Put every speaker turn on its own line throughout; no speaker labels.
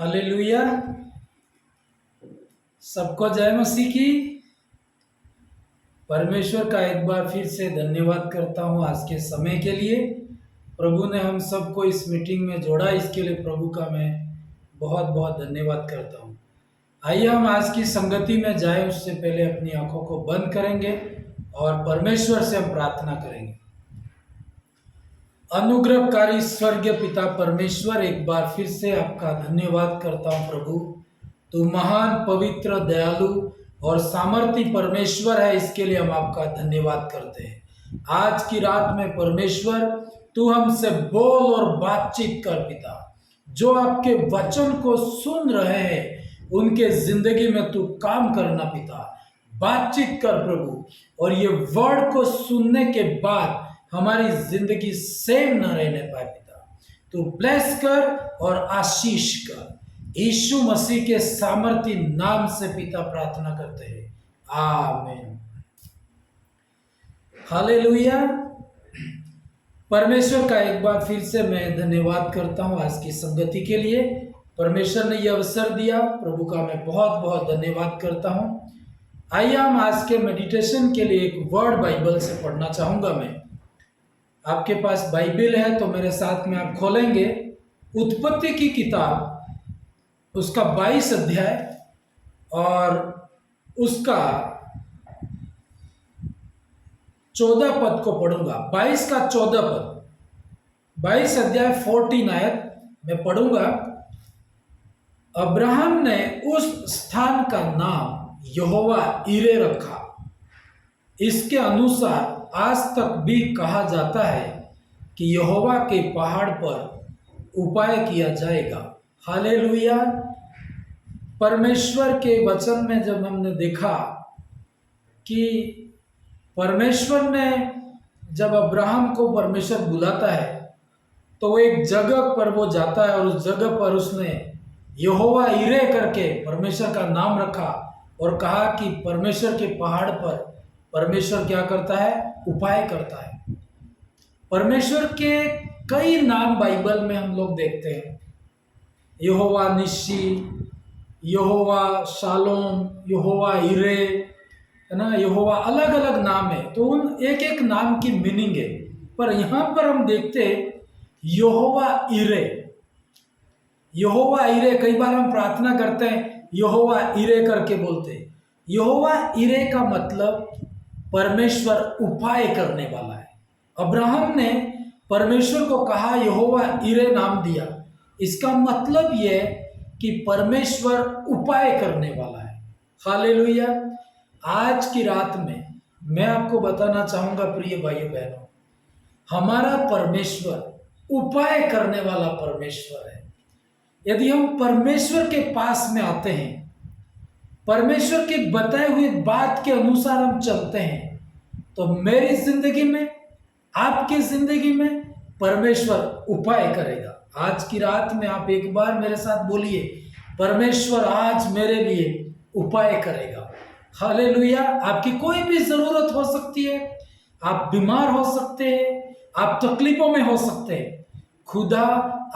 Hallelujah. सबको जय मसीह की। परमेश्वर का एक बार फिर से धन्यवाद करता हूँ आज के समय के लिए। प्रभु ने हम सबको इस मीटिंग में जोड़ा, इसके लिए प्रभु का मैं बहुत बहुत धन्यवाद करता हूँ। आइए हम आज की संगति में जाएं, उससे पहले अपनी आंखों को बंद करेंगे और परमेश्वर से हम प्रार्थना करेंगे। अनुग्रहकारी स्वर्गीय पिता परमेश्वर, एक बार फिर से आपका धन्यवाद करता हूँ प्रभु। तू महान, पवित्र, दयालु और सामर्थी परमेश्वर है, इसके लिए हम आपका धन्यवाद करते हैं। आज की रात में परमेश्वर तू हमसे बोल और बातचीत कर पिता। जो आपके वचन को सुन रहे हैं उनके जिंदगी में तू काम करना पिता, बातचीत कर प्रभु। और ये वर्ड को सुनने के बाद हमारी जिंदगी सेम न रहने पाए पिता, तू ब्लेस कर और आशीष कर। यीशु मसीह के सामर्थी नाम से पिता प्रार्थना करते हैं, आमीन। हालेलुया। परमेश्वर का एक बार फिर से मैं धन्यवाद करता हूं आज की संगति के लिए। परमेश्वर ने यह अवसर दिया, प्रभु का मैं बहुत बहुत धन्यवाद करता हूं। आइए हम आज के मेडिटेशन के लिए एक वर्ड बाइबल से पढ़ना चाहूंगा मैं। आपके पास बाइबल है तो मेरे साथ में आप खोलेंगे उत्पत्ति की किताब, उसका 22 अध्याय और उसका 14 पद को पढ़ूंगा। 22 का 14 पद, 22 अध्याय 14 आयत मैं पढ़ूंगा। अब्राहम ने उस स्थान का नाम यहोवा इरे रखा। इसके अनुसार आज तक भी कहा जाता है कि यहोवा के पहाड़ पर उपाय किया जाएगा। हालेलुया। परमेश्वर के वचन में जब हमने देखा कि परमेश्वर ने जब अब्राहम को परमेश्वर बुलाता है तो वो एक जगह पर वो जाता है और उस जगह पर उसने यहोवा इरे करके परमेश्वर का नाम रखा और कहा कि परमेश्वर के पहाड़ पर परमेश्वर क्या करता है? उपाय करता है। परमेश्वर के कई नाम बाइबल में हम लोग देखते हैं। यहोवा निस्सी, यहोवा शालोम, यहोवा इरे, है ना, यहोवा, अलग अलग नाम है। तो उन एक एक नाम की मीनिंग है, पर यहां पर हम देखते यहोवा इरे। यहोवा इरे, कई बार हम प्रार्थना करते हैं यहोवा इरे करके बोलते हैं। यहोवा इरे का मतलब परमेश्वर उपाय करने वाला है। अब्राहम ने परमेश्वर को कहा, यहोवा इरे नाम दिया। इसका मतलब यह कि परमेश्वर उपाय करने वाला है। हालेलुया। आज की रात में मैं आपको बताना चाहूंगा प्रिय भाइयों बहनों, हमारा परमेश्वर उपाय करने वाला परमेश्वर है। यदि हम परमेश्वर के पास में आते हैं, परमेश्वर की बताई हुई बात के अनुसार हम चलते हैं, तो मेरी जिंदगी में, आपकी जिंदगी में परमेश्वर उपाय करेगा। आज की रात में आप एक बार मेरे साथ बोलिए, परमेश्वर आज मेरे लिए उपाय करेगा। हालेलुया। आपकी कोई भी जरूरत हो सकती है, आप बीमार हो सकते हैं, आप तकलीफों में हो सकते हैं, खुदा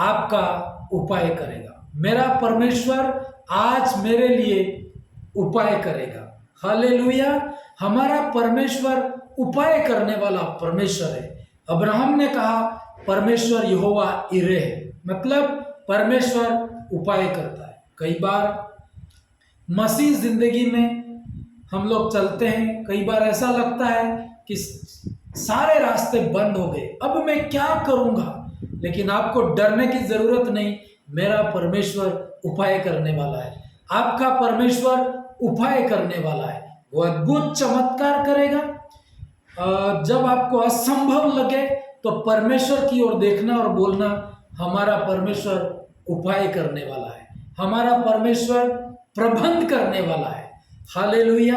आपका उपाय करेगा। मेरा परमेश्वर आज मेरे लिए उपाय करेगा। हालेलुया। हमारा परमेश्वर उपाय करने वाला परमेश्वर है। अब्राहम ने कहा परमेश्वर यहोवा इरे है, मतलब परमेश्वर उपाय करता है। कई बार मसीह जिंदगी में हम लोग चलते हैं, कई बार ऐसा लगता है कि सारे रास्ते बंद हो गए, अब मैं क्या करूंगा। लेकिन आपको डरने की जरूरत नहीं, मेरा परमेश्वर उपाय करने वाला है। आपका परमेश्वर उपाय करने वाला है, वो अद्भुत चमत्कार करेगा। जब आपको असंभव लगे तो परमेश्वर की ओर देखना और बोलना, हमारा परमेश्वर उपाय करने वाला है, हमारा परमेश्वर प्रबंध करने वाला है। हालेलुया।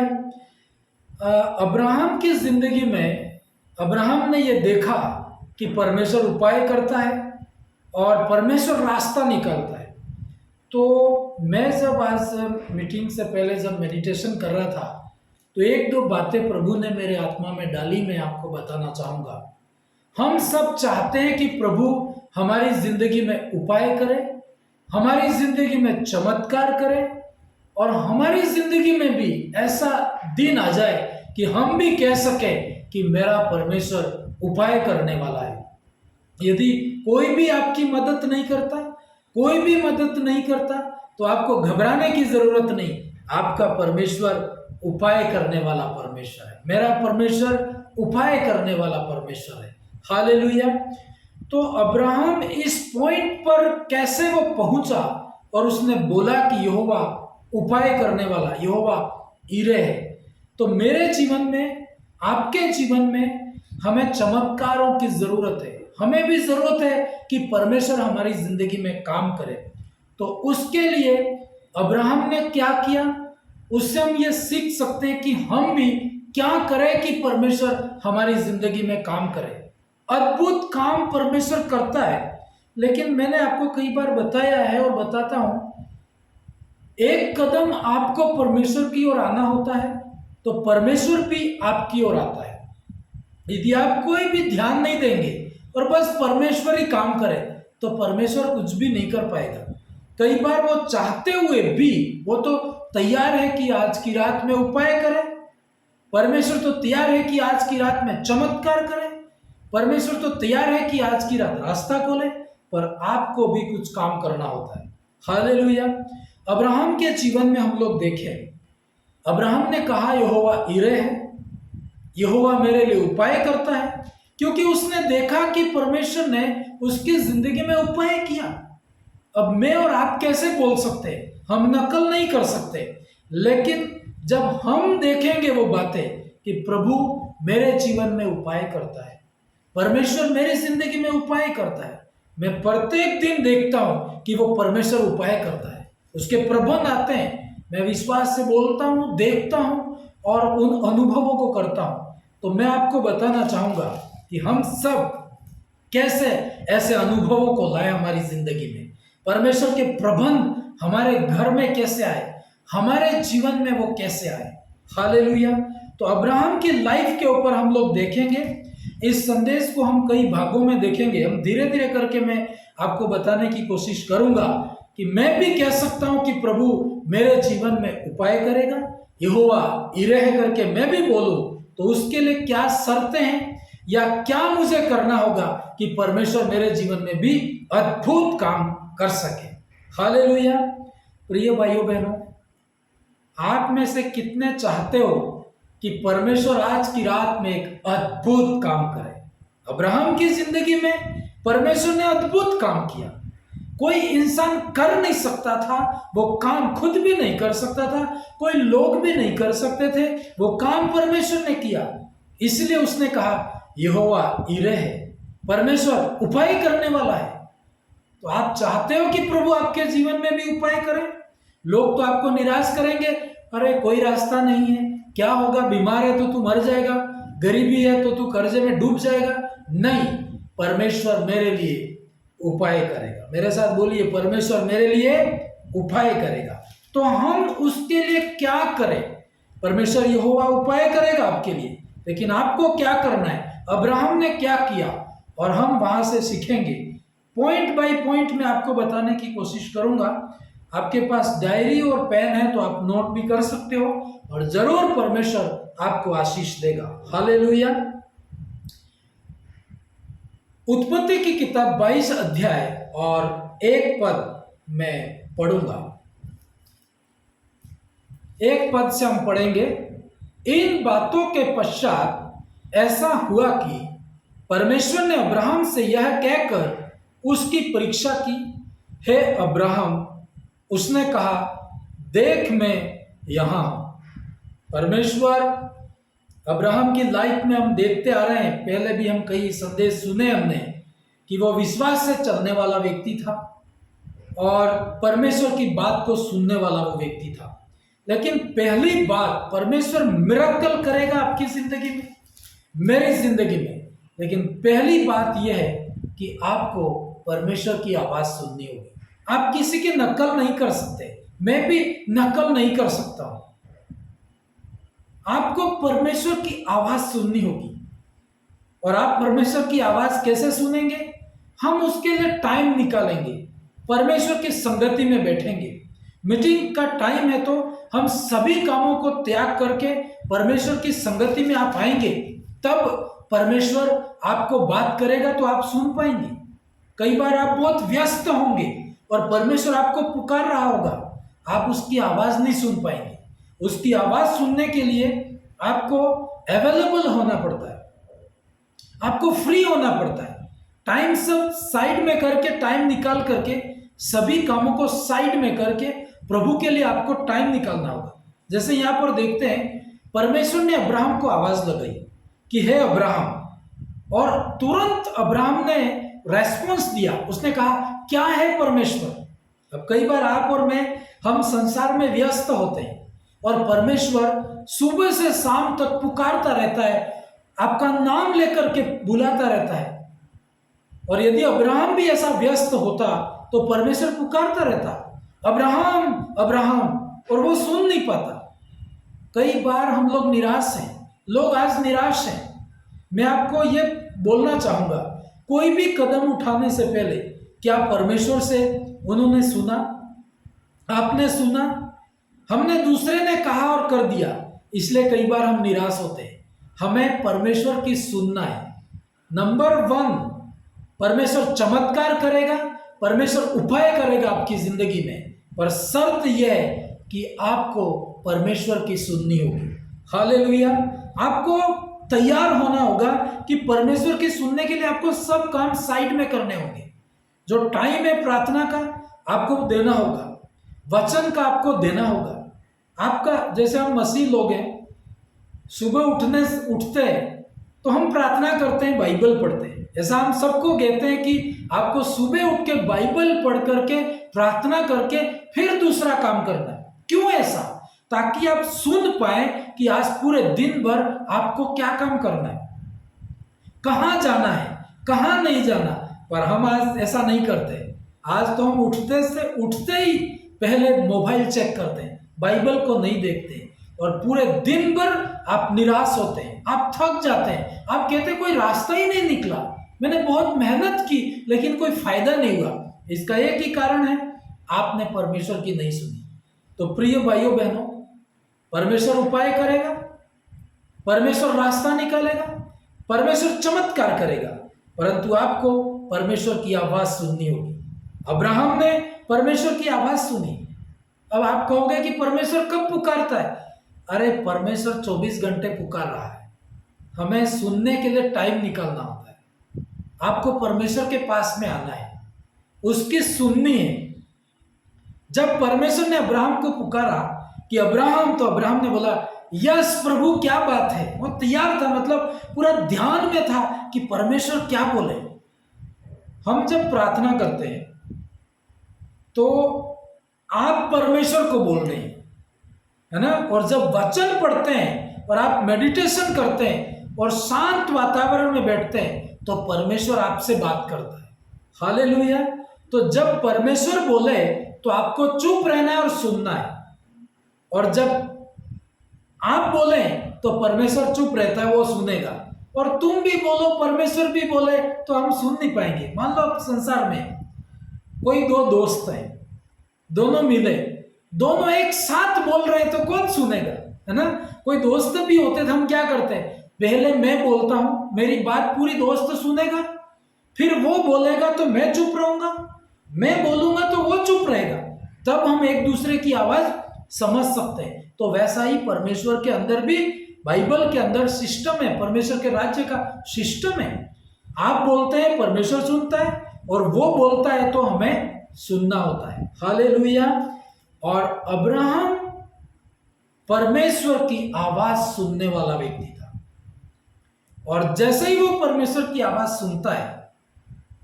अब्राहम की जिंदगी में अब्राहम ने यह देखा कि परमेश्वर उपाय करता है और परमेश्वर रास्ता निकालता है। तो मैं जब आज मीटिंग से पहले जब मेडिटेशन कर रहा था तो एक दो बातें प्रभु ने मेरे आत्मा में डाली, मैं आपको बताना चाहूँगा। हम सब चाहते हैं कि प्रभु हमारी जिंदगी में उपाय करे, हमारी जिंदगी में चमत्कार करे और हमारी जिंदगी में भी ऐसा दिन आ जाए कि हम भी कह सके कि मेरा परमेश्वर उपाय करने वाला है। यदि कोई भी आपकी मदद नहीं करता, कोई भी मदद नहीं करता, तो आपको घबराने की जरूरत नहीं। आपका परमेश्वर उपाय करने वाला परमेश्वर है। मेरा परमेश्वर उपाय करने वाला परमेश्वर है। हालेलुया। तो अब्राहम इस पॉइंट पर कैसे वो पहुंचा और उसने बोला कि यहोवा उपाय करने वाला, यहोवा ईरे है। तो मेरे जीवन में, आपके जीवन में हमें चमत्कारों की जरूरत है। हमें भी जरूरत है कि परमेश्वर हमारी जिंदगी में काम करे। तो उसके लिए अब्राहम ने क्या किया, उससे हम ये सीख सकते हैं कि हम भी क्या करें कि परमेश्वर हमारी जिंदगी में काम करे। अद्भुत काम परमेश्वर करता है, लेकिन मैंने आपको कई बार बताया है और बताता हूं, एक कदम आपको परमेश्वर की ओर आना होता है तो परमेश्वर भी आपकी ओर आता है। यदि आप कोई भी ध्यान नहीं देंगे और बस परमेश्वर ही काम करे तो परमेश्वर कुछ भी नहीं कर पाएगा। कई बार वो चाहते हुए भी वो तो तैयार है कि आज की रात में उपाय करे, परमेश्वर तो तैयार है कि आज की रात में चमत्कार करे, परमेश्वर तो तैयार है कि आज की रात रास्ता खोले, पर आपको भी कुछ काम करना होता है। हालेलुया। अब्राहम के जीवन में हम लोग देखें, अब्राहम ने कहा यहोवा ईरे है, यहोवा मेरे लिए उपाय करता है, क्योंकि उसने देखा कि परमेश्वर ने उसकी जिंदगी में उपाय किया। अब मैं और आप कैसे बोल सकते हैं, हम नकल नहीं कर सकते, लेकिन जब हम देखेंगे वो बातें कि प्रभु मेरे जीवन में उपाय करता है, परमेश्वर मेरी जिंदगी में उपाय करता है, मैं प्रत्येक दिन देखता हूं कि वो परमेश्वर उपाय करता है, उसके प्रबंध आते हैं, मैं विश्वास से बोलता हूं, देखता हूं और उन अनुभवों को करता हूं। तो मैं आपको बताना चाहूंगा कि हम सब कैसे ऐसे अनुभवों को लाए हमारी जिंदगी में, परमेश्वर के प्रबंध हमारे घर में कैसे आए, हमारे जीवन में वो कैसे आए। हालेलुया। तो अब्राहम की लाइफ के ऊपर हम लोग देखेंगे। इस संदेश को हम कई भागों में देखेंगे, हम धीरे धीरे करके मैं आपको बताने की कोशिश करूंगा कि मैं भी कह सकता हूं कि प्रभु मेरे जीवन में उपाय करेगा, यहोवा ईरे है करके मैं भी बोलूं, तो उसके लिए क्या शर्तें हैं या क्या मुझे करना होगा कि परमेश्वर मेरे जीवन में भी अद्भुत काम कर सके। हालेलुया। प्रिय भाइयों बहनों, आप में से कितने चाहते हो कि परमेश्वर आज की रात में एक अद्भुत काम करे। अब्राहम की जिंदगी में परमेश्वर ने अद्भुत काम किया, कोई इंसान कर नहीं सकता था वो काम, खुद भी नहीं कर सकता था, कोई लोग भी नहीं कर सकते थे, वो काम परमेश्वर ने किया। इसलिए उसने कहा यहोवा ईरे है, परमेश्वर उपाय करने वाला है। तो आप चाहते हो कि प्रभु आपके जीवन में भी उपाय करे। लोग तो आपको निराश करेंगे, अरे कोई रास्ता नहीं है, क्या होगा, बीमार है तो तू मर जाएगा, गरीबी है तो तू कर्जे में डूब जाएगा। नहीं, परमेश्वर मेरे लिए उपाय करेगा। मेरे साथ बोलिए, परमेश्वर मेरे लिए उपाय करेगा। तो हम उसके लिए क्या करें? परमेश्वर यहोवा उपाय करेगा आपके लिए, लेकिन आपको क्या करना है? अब्राहम ने क्या किया और हम वहां से सीखेंगे। पॉइंट बाय पॉइंट में आपको बताने की कोशिश करूंगा। आपके पास डायरी और पेन है तो आप नोट भी कर सकते हो और जरूर परमेश्वर आपको आशीष देगा। हालेलुया। उत्पत्ति की किताब 22 अध्याय और 1 पद में पढ़ूंगा। 1 पद से हम पढ़ेंगे। इन बातों के पश्चात ऐसा हुआ कि परमेश्वर ने अब्राहम से यह कहकर उसकी परीक्षा की, हे अब्राहम, उसने कहा, देख मैं यहां हूं। परमेश्वर अब्राहम की लाइफ में हम देखते आ रहे हैं, पहले भी हम कई संदेश सुने हमने कि वो विश्वास से चलने वाला व्यक्ति था और परमेश्वर की बात को सुनने वाला वो व्यक्ति था। लेकिन पहली बात, परमेश्वर मिरेकल करेगा आपकी जिंदगी में, मेरी जिंदगी में, लेकिन पहली बात यह है कि आपको परमेश्वर की आवाज सुननी होगी। आप किसी की नकल नहीं कर सकते, मैं भी नकल नहीं कर सकता हूं। आपको परमेश्वर की आवाज सुननी होगी। और आप परमेश्वर की आवाज कैसे सुनेंगे? हम उसके लिए टाइम निकालेंगे। परमेश्वर की संगति में बैठेंगे। मीटिंग का टाइम है तो हम सभी कामों को त्याग करके परमेश्वर की संगति में आप आएंगे, तब परमेश्वर आपको बात करेगा तो आप सुन पाएंगे। कई बार आप बहुत व्यस्त होंगे और परमेश्वर आपको पुकार रहा होगा, आप उसकी आवाज नहीं सुन पाएंगे। उसकी आवाज सुनने के लिए आपको अवेलेबल होना पड़ता है, आपको फ्री होना पड़ता है। टाइम सब साइड में करके, टाइम निकाल करके, सभी कामों को साइड में करके प्रभु के लिए आपको टाइम निकालना होगा। जैसे यहाँ पर देखते हैं, परमेश्वर ने अब्राहम को आवाज लगाई कि हे अब्राहम, और तुरंत अब्राहम ने रेस्पॉन्स दिया। उसने कहा क्या है परमेश्वर। अब कई बार आप और मैं, हम संसार में व्यस्त होते हैं और परमेश्वर सुबह से शाम तक पुकारता रहता है, आपका नाम लेकर के बुलाता रहता है। और यदि अब्राहम भी ऐसा व्यस्त होता तो परमेश्वर पुकारता रहता, अब्राहम अब्राहम, और वो सुन नहीं पाता। कई बार हम लोग निराश हैं, लोग आज निराश हैं। मैं आपको ये बोलना चाहूंगा, कोई भी कदम उठाने से पहले क्या परमेश्वर से उन्होंने सुना, आपने सुना? हमने दूसरे ने कहा और कर दिया, इसलिए कई बार हम निराश होते हैं। हमें परमेश्वर की सुनना है। नंबर 1, परमेश्वर चमत्कार करेगा, परमेश्वर उपाय करेगा आपकी जिंदगी में, पर शर्त यह है कि आपको परमेश्वर की सुननी होगी। हालेलुया। आपको तैयार होना होगा कि परमेश्वर की सुनने के लिए आपको सब काम साइड में करने होंगे। जो टाइम है प्रार्थना का आपको देना होगा, वचन का आपको देना होगा। आपका, जैसे हम मसीह लोग हैं, सुबह उठते हैं तो हम प्रार्थना करते हैं, बाइबल पढ़ते हैं। ऐसा हम सबको कहते हैं कि आपको सुबह उठ के बाइबल पढ़ करके, प्रार्थना करके फिर दूसरा काम करना है। क्यों ऐसा? ताकि आप सुन पाए कि आज पूरे दिन भर आपको क्या काम करना है, कहाँ जाना है, कहाँ नहीं जाना। पर हम आज ऐसा नहीं करते। आज तो हम उठते ही पहले मोबाइल चेक करते हैं, बाइबल को नहीं देखते, और पूरे दिन भर आप निराश होते हैं, आप थक जाते हैं, आप कहते हैं कोई रास्ता ही नहीं निकला, मैंने बहुत मेहनत की लेकिन कोई फायदा नहीं हुआ। इसका एक ही कारण है, आपने परमेश्वर की नहीं सुनी। तो प्रिय भाइयों बहनों, परमेश्वर उपाय करेगा, परमेश्वर रास्ता निकालेगा, परमेश्वर चमत्कार करेगा, परंतु आपको परमेश्वर की आवाज सुननी होगी। अब्राहम ने परमेश्वर की आवाज सुनी। अब आप कहोगे कि परमेश्वर कब पुकारता है? अरे परमेश्वर 24 घंटे पुकार रहा है, हमें सुनने के लिए टाइम निकालना होता है। आपको परमेश्वर के पास में आना है, उसकी सुननी है। जब परमेश्वर ने अब्राहम को पुकारा कि अब्राहम, तो अब्राहम ने बोला यस प्रभु, क्या बात है। वो तैयार था, मतलब पूरा ध्यान में था कि परमेश्वर क्या बोले। हम जब प्रार्थना करते हैं तो आप परमेश्वर को बोल रहे हैं, है ना। और जब वचन पढ़ते हैं और आप मेडिटेशन करते हैं और शांत वातावरण में बैठते हैं तो परमेश्वर आपसे बात करता है। हालेलुया। तो जब परमेश्वर बोले तो आपको चुप रहना है और सुनना है, और जब आप बोले तो परमेश्वर चुप रहता है, वो सुनेगा। और तुम भी बोलो, परमेश्वर भी बोले, तो हम सुन नहीं पाएंगे। मान लो आप संसार में कोई 2 दोस्त हैं, दोनों मिले, दोनों एक साथ बोल रहे हैं, तो कौन सुनेगा, है ना। कोई दोस्त भी होते तो हम क्या करते हैं, पहले मैं बोलता हूं, मेरी बात पूरी दोस्त सुनेगा, फिर वो बोलेगा तो मैं चुप रहूंगा, मैं बोलूंगा तो वो चुप रहेगा, तब हम एक दूसरे की आवाज समझ सकते हैं। तो वैसा ही परमेश्वर के अंदर भी, बाइबल के अंदर सिस्टम है, परमेश्वर के राज्य का सिस्टम है। आप बोलते हैं, परमेश्वर सुनता है, और वो बोलता है तो हमें सुनना होता है। हालेलुया। और अब्राहम परमेश्वर की आवाज सुनने वाला व्यक्ति था, और जैसे ही वो परमेश्वर की आवाज सुनता है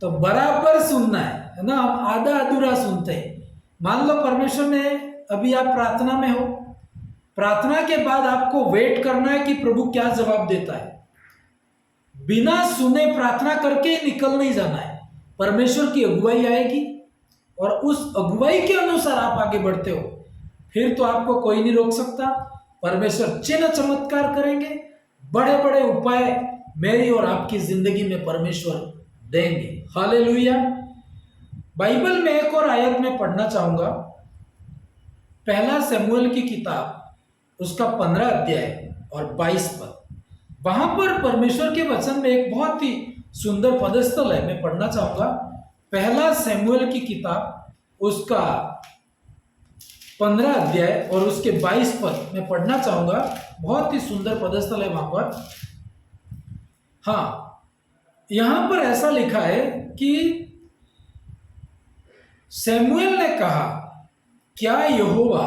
तो बराबर सुनना है ना। हम आधा अधूरा सुनते हैं। मान लो परमेश्वर ने, अभी आप प्रार्थना में हो, प्रार्थना के बाद आपको वेट करना है कि प्रभु क्या जवाब देता है। बिना सुने प्रार्थना करके निकल नहीं जाना है। परमेश्वर की अगुवाई आएगी और उस अगुवाई के अनुसार आप आगे बढ़ते हो, फिर तो आपको कोई नहीं रोक सकता। परमेश्वर चिन्ह चमत्कार करेंगे, बड़े बड़े उपाय मेरी और आपकी जिंदगी में परमेश्वर देंगे। हालेलुया। बाइबल में एक और आयत में पढ़ना चाहूंगा, पहला शमूएल की किताब उसका 15 अध्याय और 22 पद। वहां पर परमेश्वर के वचन में एक बहुत ही सुंदर पदस्थल है, मैं पढ़ना चाहूंगा। पहला शमूएल की किताब उसका 15 अध्याय और उसके 22 पद मैं पढ़ना चाहूंगा। बहुत ही सुंदर पदस्थल है वहां पर। हाँ, यहां पर ऐसा लिखा है कि शमूएल ने कहा, क्या यहोवा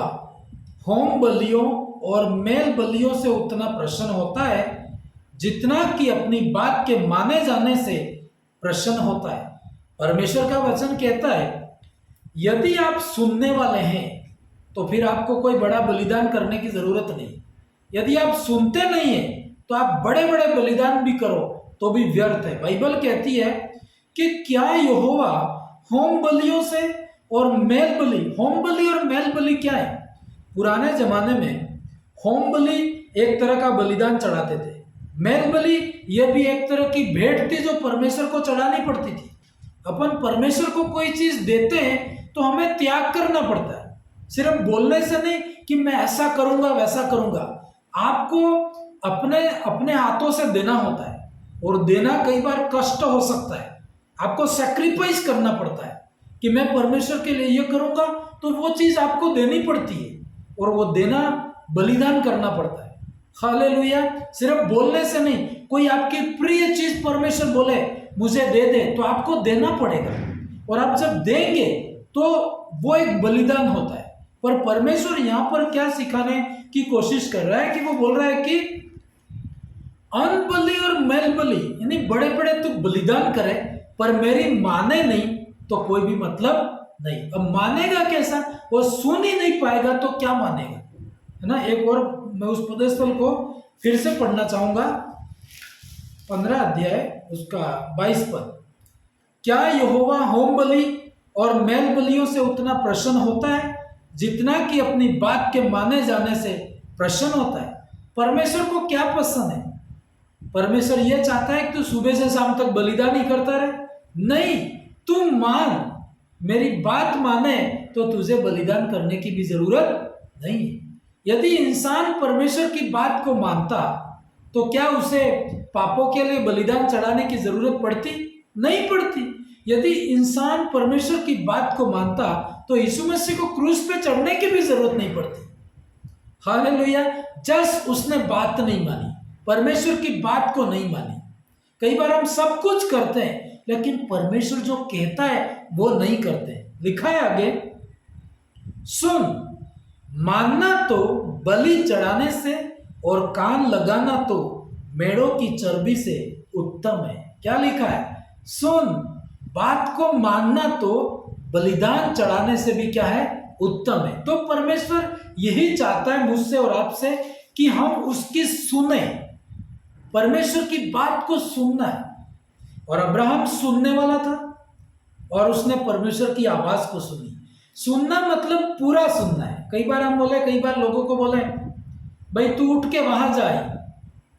होम बलियों और मेल बलियों से उतना प्रसन्न होता है जितना कि अपनी बात के माने जाने से प्रसन्न होता है। परमेश्वर का वचन कहता है, यदि आप सुनने वाले हैं तो फिर आपको कोई बड़ा बलिदान करने की जरूरत नहीं। यदि आप सुनते नहीं हैं तो आप बड़े बड़े बलिदान भी करो तो भी व्यर्थ है। बाइबल कहती है कि क्या यहोवा होम बलियों से और मेल बलि, होम बलि और मेल बलि क्या है? पुराने जमाने में होम बलि एक तरह का बलिदान चढ़ाते थे, मेल बलि यह भी एक तरह की भेंट थी जो परमेश्वर को चढ़ानी पड़ती थी। अपन परमेश्वर को कोई चीज देते हैं तो हमें त्याग करना पड़ता है, सिर्फ बोलने से नहीं कि मैं ऐसा करूंगा वैसा करूंगा। आपको अपने अपने हाथों से देना होता है, और देना कई बार कष्ट हो सकता है। आपको सैक्रिफाइस करना पड़ता है कि मैं परमेश्वर के लिए ये करूंगा, तो वो चीज आपको देनी पड़ती है, और वो देना बलिदान करना पड़ता है। हालेलुया। सिर्फ बोलने से नहीं, कोई आपकी प्रिय चीज परमेश्वर बोले मुझे दे दे तो आपको देना पड़ेगा, और आप जब देंगे तो वो एक बलिदान होता है। पर परमेश्वर यहां पर क्या सिखाने की कोशिश कर रहा है कि वो बोल रहा है कि अनबलि और मेल बलि, यानी बड़े बड़े तो बलिदान करे पर मेरी माने नहीं तो कोई भी मतलब नहीं। अब मानेगा कैसा? वो सुन ही नहीं पाएगा तो क्या मानेगा, है ना। एक और मैं उस पदस्थल को फिर से पढ़ना चाहूंगा, 15 अध्याय उसका 22 पद। क्या यहोवा होम बलि और मेल बलियों से उतना प्रसन्न होता है जितना कि अपनी बात के माने जाने से प्रसन्न होता है? परमेश्वर को क्या पसंद है? परमेश्वर यह चाहता है कि तू सुबह से शाम तक बलिदान ही करता रहे? नहीं, तू मान, मेरी बात माने तो तुझे बलिदान करने की भी जरूरत नहीं है। यदि इंसान परमेश्वर की बात को मानता तो क्या उसे पापों के लिए बलिदान चढ़ाने की जरूरत पड़ती? नहीं पड़ती। यदि इंसान परमेश्वर की बात को मानता तो यीशु मसीह को क्रूस पे चढ़ने की भी जरूरत नहीं पड़ती। हालेलुया। जस्ट उसने बात नहीं मानी, परमेश्वर की बात को नहीं मानी। कई बार हम सब कुछ करते हैं लेकिन परमेश्वर जो कहता है वो नहीं करते। लिखा है आगे, सुन, मानना तो बलि चढ़ाने से और कान लगाना तो मेढ़ों की चर्बी से उत्तम है। क्या लिखा है? सुन, बात को मानना तो बलिदान चढ़ाने से भी क्या है? उत्तम है। तो परमेश्वर यही चाहता है मुझसे और आपसे कि हम उसकी सुने, परमेश्वर की बात को सुनना है। और अब्राहम सुनने वाला था और उसने परमेश्वर की आवाज को सुनी। सुनना मतलब पूरा सुनना है। कई बार हम बोले, कई बार लोगों को बोले भाई तू उठ के वहां जाए,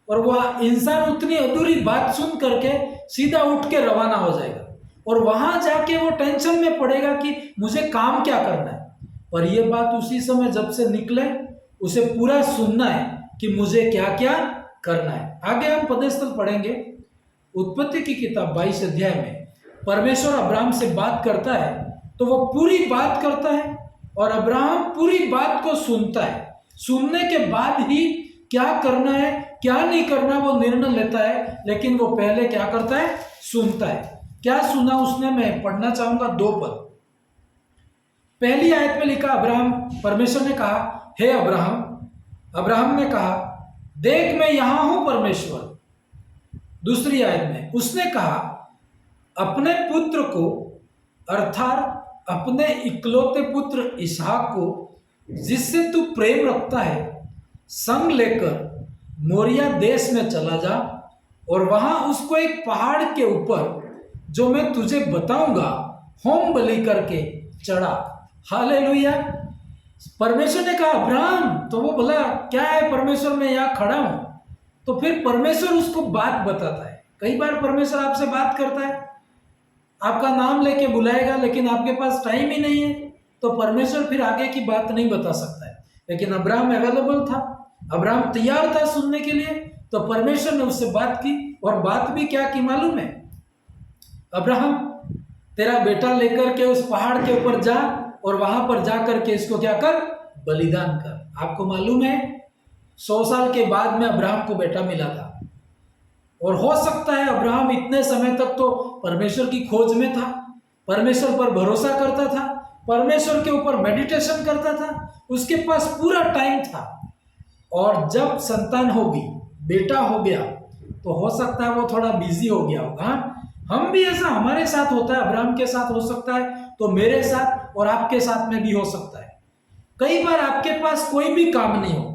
और वह इंसान उतनी अधूरी बात सुन करके सीधा उठ के रवाना हो जाएगा, और वहां जाके वो टेंशन में पड़ेगा कि मुझे काम क्या करना है। पर यह बात उसी समय जब से निकले उसे पूरा सुनना है कि मुझे क्या क्या करना है। आगे हम पदस्थल पढ़ेंगे। उत्पत्ति की किताब 22 अध्याय में परमेश्वर अब्राहम से बात करता है तो वो पूरी बात करता है, और अब्राहम पूरी बात को सुनता है। सुनने के बाद ही क्या करना है क्या नहीं करना वो निर्णय लेता है, लेकिन वो पहले क्या करता है? सुनता है। क्या सुना उसने? मैं पढ़ना चाहूंगा 2 पद। पहली आयत में लिखा, अब्राहम, परमेश्वर ने कहा, हे अब्राहम। अब्राहम ने कहा, देख मैं यहां हूं परमेश्वर। दूसरी आयत में उसने कहा, अपने पुत्र को अर्थात अपने इकलौते पुत्र इसहाक को जिससे तू प्रेम रखता है संग लेकर मोरिया देश में चला जा, और वहां उसको एक पहाड़ के ऊपर जो मैं तुझे बताऊंगा होम बलि करके चढ़ा। हालेलुया। परमेश्वर ने कहा अब्राहम, तो वो बोला क्या है परमेश्वर, मैं यहाँ खड़ा हूं। तो फिर परमेश्वर उसको बात बताता है। कई बार परमेश्वर आपसे बात करता है, आपका नाम लेके बुलाएगा लेकिन आपके पास टाइम ही नहीं है, तो परमेश्वर फिर आगे की बात नहीं बता सकता है। लेकिन अब्राहम अवेलेबल था, अब्राहम तैयार था सुनने के लिए, तो परमेश्वर ने उससे बात की। और बात भी क्या की मालूम है? अब्राहम, तेरा बेटा लेकर के उस पहाड़ के ऊपर जा और वहां पर जा करके इसको क्या कर, बलिदान कर। आपको मालूम है 100 साल के बाद में अब्राहम को बेटा मिला था। और हो सकता है अब्राहम इतने समय तक तो परमेश्वर की खोज में था, परमेश्वर पर भरोसा करता था, परमेश्वर के ऊपर मेडिटेशन करता था, उसके पास पूरा टाइम था। और जब संतान होगी, बेटा हो गया, तो हो सकता है वो थोड़ा बिजी हो गया होगा। हम भी ऐसा हमारे साथ होता है, अब्राहम के साथ हो सकता है, तो मेरे साथ और आपके साथ में भी हो सकता है। कई बार आपके पास कोई भी काम नहीं हो।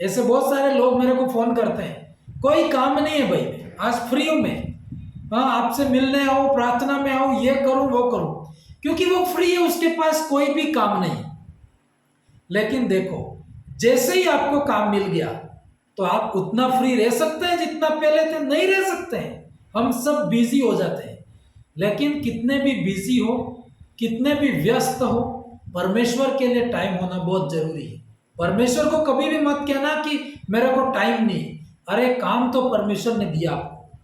ऐसे बहुत सारे लोग मेरे को फोन करते हैं, कोई काम नहीं है भाई, आज फ्री हूं मैं, हाँ आपसे मिलने आओ, प्रार्थना में आओ, ये करूं वो करूं, क्योंकि वो फ्री है, उसके पास कोई भी काम नहीं। लेकिन देखो, जैसे ही आपको काम मिल गया तो आप उतना फ्री रह सकते हैं जितना पहले थे? नहीं रह सकते हैं। हम सब बिजी हो जाते हैं। लेकिन कितने भी बिजी हो, कितने भी व्यस्त हो, परमेश्वर के लिए टाइम होना बहुत जरूरी है। परमेश्वर को कभी भी मत कहना कि मेरे को टाइम नहीं। अरे काम तो परमेश्वर ने दिया आपको,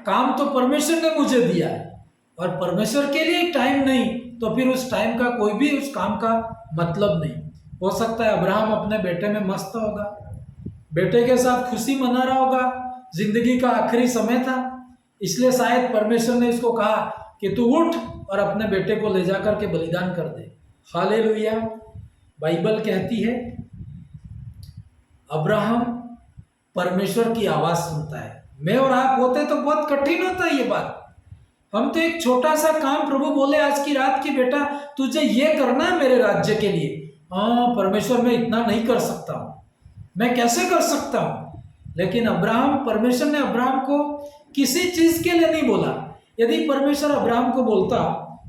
काम तो परमेश्वर ने मुझे दिया है, और परमेश्वर के लिए टाइम नहीं तो फिर उस टाइम का कोई भी उस काम का मतलब नहीं। हो सकता है अब्राहम अपने बेटे में मस्त होगा, बेटे के साथ खुशी मना रहा होगा, जिंदगी का आखिरी समय था, इसलिए शायद परमेश्वर ने इसको कहा कि तू उठ और अपने बेटे को ले जाकर के बलिदान कर दे। हालेलुया। बाइबल कहती है अब्राहम परमेश्वर की आवाज सुनता है। मैं और आप होते तो बहुत कठिन होता है ये बात। हम तो एक छोटा सा काम, प्रभु बोले आज की रात की बेटा तुझे ये करना है मेरे राज्य के लिए, हाँ परमेश्वर मैं इतना नहीं कर सकता हूं, मैं कैसे कर सकता हूं? लेकिन अब्राहम, परमेश्वर ने अब्राहम को किसी चीज के लिए नहीं बोला। यदि परमेश्वर अब्राहम को बोलता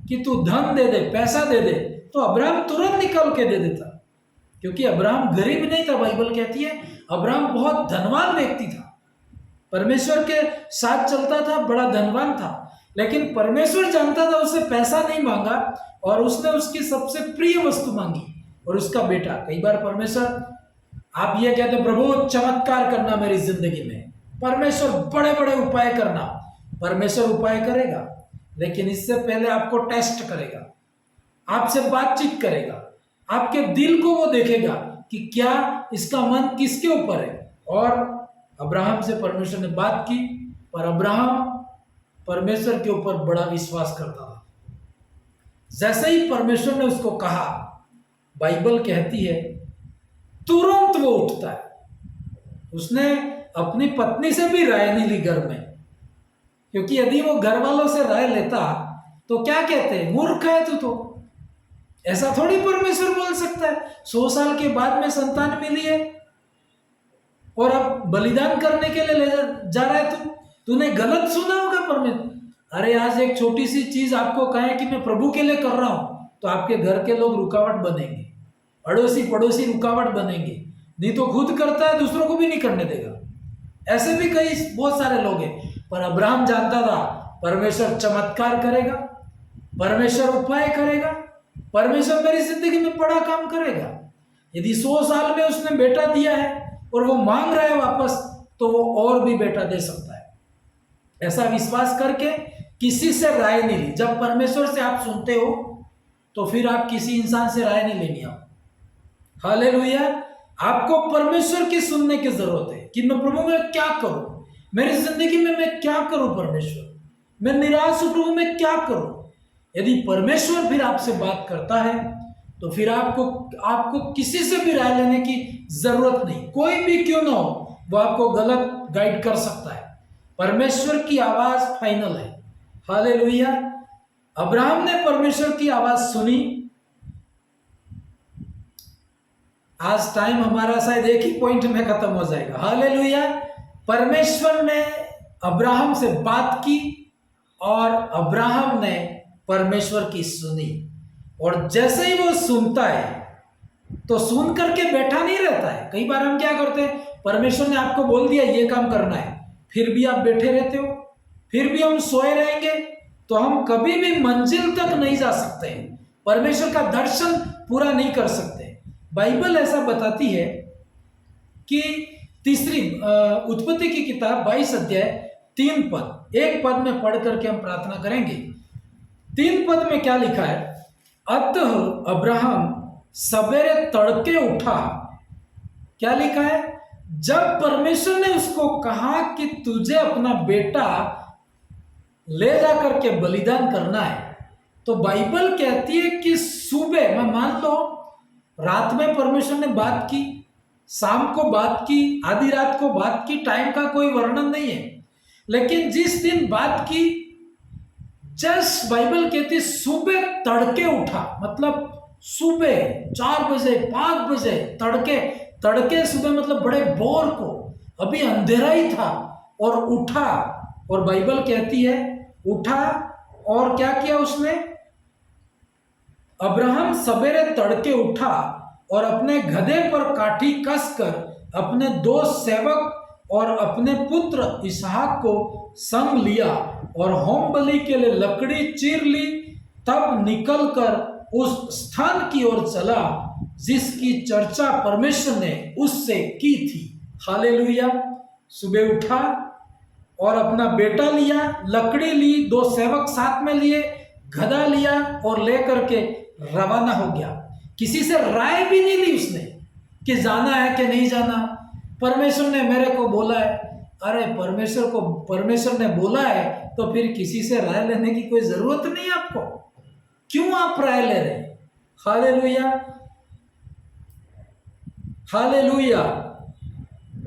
कि तू धन दे दे, पैसा दे दे, तो अब्राहम तुरंत निकाल के दे देता, क्योंकि अब्राहम गरीब नहीं था। बाइबल कहती है अब्राहम बहुत धनवान व्यक्ति था, परमेश्वर के साथ चलता था, बड़ा धनवान था। लेकिन परमेश्वर जानता था उससे पैसा नहीं मांगा, और उसने उसकी सबसे प्रिय वस्तु मांगी, और उसका बेटा। कई बार परमेश्वर, आप ये कहते प्रभु चमत्कार करना मेरी जिंदगी में, परमेश्वर बड़े बड़े उपाय करना, परमेश्वर उपाय करेगा, लेकिन इससे पहले आपको टेस्ट करेगा, आपसे बातचीत करेगा, आपके दिल को वो देखेगा कि क्या इसका मन किसके ऊपर है। और अब्राहम से परमेश्वर ने बात की, पर अब्राहम परमेश्वर के ऊपर बड़ा विश्वास करता था। जैसे ही परमेश्वर ने उसको कहा, बाइबल कहती है तुरंत वो उठता है। उसने अपनी पत्नी से भी राय नहीं ली घर में, क्योंकि यदि वो घर वालों से राय लेता तो क्या कहते, मूर्ख है तू, तो ऐसा थोड़ी परमेश्वर बोल सकता है। 100 साल के बाद में संतान मिली है और अब बलिदान करने के लिए ले जा रहा है तूने गलत सुना होगा परमेश्वर। अरे आज एक छोटी सी चीज आपको कहे कि मैं प्रभु के लिए कर रहा हूं, तो आपके घर के लोग रुकावट बनेंगे, अड़ोसी पड़ोसी रुकावट बनेंगे, नहीं तो खुद करता है दूसरों को भी नहीं करने देगा। ऐसे भी कई बहुत सारे लोग हैं। पर अब्राहम जानता था परमेश्वर चमत्कार करेगा, परमेश्वर उपाय करेगा, परमेश्वर मेरी जिंदगी में बड़ा काम करेगा। यदि 100 साल में उसने बेटा दिया है और वो मांग रहा है वापस, तो वो और भी बेटा दे सकता है। ऐसा विश्वास करके किसी से राय नहीं ली। जब परमेश्वर से आप सुनते हो तो फिर आप किसी इंसान से राय नहीं लेनी। आप हालेलुया, आपको परमेश्वर की सुनने की जरूरत है कि मैं प्रभु में क्या करूं, मेरी जिंदगी में मैं क्या करूं, परमेश्वर मैं निराश हूं, प्रभु मैं क्या करूं। यदि परमेश्वर फिर आपसे बात करता है तो फिर आपको किसी से भी राय लेने की जरूरत नहीं। कोई भी क्यों ना हो, वो आपको गलत गाइड कर सकता है। परमेश्वर की आवाज फाइनल है। हालेलुया। अब्राहम ने परमेश्वर की आवाज सुनी। आज टाइम हमारा शायद एक ही पॉइंट में खत्म हो जाएगा। हालेलुया। परमेश्वर ने अब्राहम से बात की और अब्राहम ने परमेश्वर की सुनी। और जैसे ही वो सुनता है तो सुन करके बैठा नहीं रहता है। कई बार हम क्या करते हैं, परमेश्वर ने आपको बोल दिया ये काम करना है, फिर भी आप बैठे रहते हो, फिर भी हम सोए रहेंगे, तो हम कभी भी मंजिल तक नहीं जा सकते, परमेश्वर का दर्शन पूरा नहीं कर सकते। बाइबल ऐसा बताती है कि तीसरी उत्पत्ति की किताब 22 अध्याय 3 पद, एक पद में पढ़ करके हम प्रार्थना करेंगे। 3 पद में क्या लिखा है? अतः अब्राहम सवेरे तड़के उठा। क्या लिखा है? जब परमेश्वर ने उसको कहा कि तुझे अपना बेटा ले जाकर के बलिदान करना है, तो बाइबल कहती है कि सुबह में, मान लो रात में परमेश्वर ने बात की, शाम को बात की, आधी रात को बात की, टाइम का कोई वर्णन नहीं है, लेकिन जिस दिन बात की, जस्ट बाइबल कहती सुबह तड़के उठा, मतलब सुबह 4 बजे 5 बजे तड़के, तड़के सुबह मतलब बड़े भोर को, अभी अंधेरा ही था, और उठा। और बाइबल कहती है उठा और क्या किया उसने? अब्राहम सवेरे तड़के उठा और अपने गधे पर काठी कसकर अपने 2 सेवक और अपने पुत्र इसहाक को संग लिया और होम बलि के लिए लकड़ी चीर ली। तब निकलकर उस स्थान की ओर चला जिसकी चर्चा परमेश्वर ने उससे की थी। हालेलुया। सुबह उठा और अपना बेटा लिया, लकड़ी ली, 2 सेवक साथ में लिए, गधा लिया और लेकर के रवाना हो गया। किसी से राय भी नहीं ली उसने कि जाना है कि नहीं जाना। परमेश्वर ने मेरे को बोला है। अरे परमेश्वर ने बोला है तो फिर किसी से राय लेने की कोई जरूरत नहीं है आपको। क्यों आप राय ले रहे? Hallelujah, hallelujah.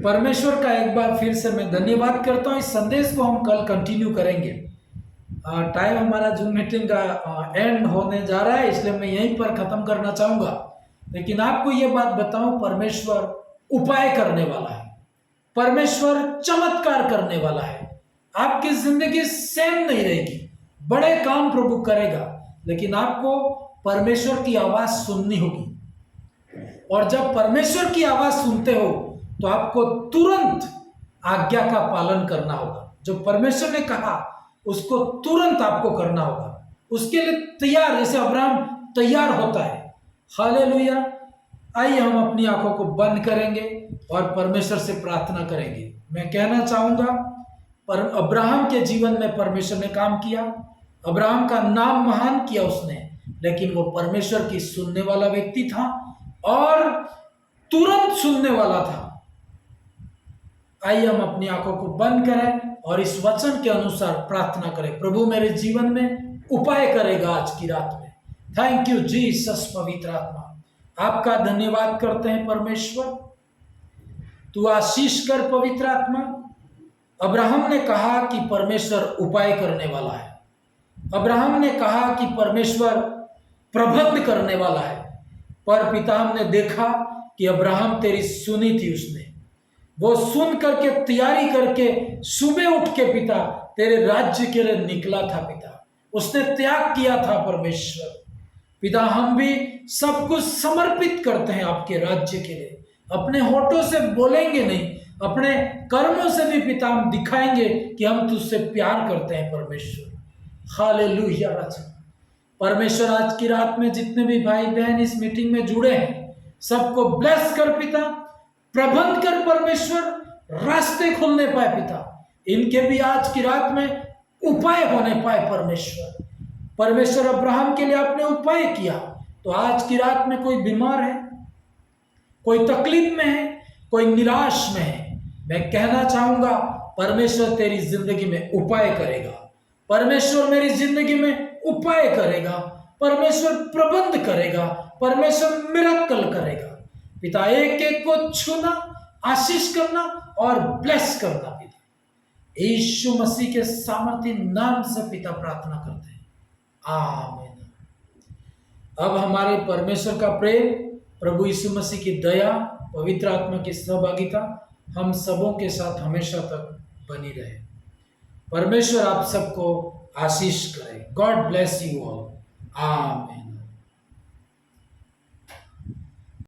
परमेश्वर का एक बार फिर से मैं धन्यवाद करता हूँ। इस संदेश को हम कल कंटिन्यू करेंगे। टाइम हमारा जूम मीटिंग का एंड होने जा रहा है, इसलिए मैं यहीं पर ख़त्म करना चाहूँगा। लेकिन आपको ये बात बताऊँ, परमेश्वर उपाय करने वाला है, परमेश्वर चमत्कार करने वाला है। आपकी ज़िंदगी सेम नहीं रहेगी, बड़े काम प्रभु करेगा, लेकिन आपको परमेश्वर की आवाज़ सुननी होगी। और जब परमेश्वर की आवाज़ सुनते हो तो आपको तुरंत आज्ञा का पालन करना होगा। जो परमेश्वर ने कहा उसको तुरंत आपको करना होगा, उसके लिए तैयार, जैसे अब्राहम तैयार होता है। हालेलुया। आइए हम अपनी आंखों को बंद करेंगे और परमेश्वर से प्रार्थना करेंगे। मैं कहना चाहूँगा, पर अब्राहम के जीवन में परमेश्वर ने काम किया, अब्राहम का नाम महान किया उसने, लेकिन वो परमेश्वर की सुनने वाला व्यक्ति था और तुरंत सुनने वाला था। आइए हम अपनी आंखों को बंद करें और इस वचन के अनुसार प्रार्थना करें। प्रभु मेरे जीवन में उपाय करेगा आज की रात में। Thank you Jesus. पवित्र आत्मा, आपका धन्यवाद करते हैं परमेश्वर, तू आशीष कर। पवित्र आत्मा, अब्राहम ने कहा कि परमेश्वर उपाय करने वाला है, अब्राहम ने कहा कि परमेश्वर प्रबंध करने वाला है, पर पिता हमने देखा कि अब्राहम तेरी सुनी थी, उसने वो सुन करके तैयारी करके सुबह उठ के पिता तेरे राज्य के लिए निकला था। पिता उसने त्याग किया था। परमेश्वर पिता, हम भी सब कुछ समर्पित करते हैं आपके राज्य के लिए। अपने होठों से बोलेंगे नहीं, अपने कर्मों से भी पिता हम दिखाएंगे कि हम तुझसे प्यार करते हैं। परमेश्वर हालेलुया। राजा परमेश्वर, आज की रात में जितने भी भाई बहन इस मीटिंग में जुड़े हैं, सबको ब्लेस कर पिता, प्रबंध कर परमेश्वर, रास्ते खुलने पाए पिता, इनके भी आज की रात में उपाय होने पाए। परमेश्वर अब्राहम के लिए आपने उपाय किया, तो आज की रात में कोई बीमार है, कोई तकलीफ में है, कोई निराश में है, मैं कहना चाहूंगा परमेश्वर तेरी जिंदगी में उपाय करेगा। परमेश्वर मेरी जिंदगी में उपाय करेगा, परमेश्वर प्रबंध करेगा, परमेश्वर मिरेकल करेगा। पिता, एक एक को छूना, आशीष करना और ब्लेस करना। पिता यीशु मसीह के सामर्थी नाम से पिता प्रार्थना करते हैं, आमीन। अब हमारे परमेश्वर का प्रेम, प्रभु यीशु मसीह की दया, पवित्र आत्मा की सहभागिता हम सबों के साथ हमेशा तक बनी रहे। परमेश्वर आप सबको आशीष करे। गॉड ब्लेस यू ऑल, आमीन।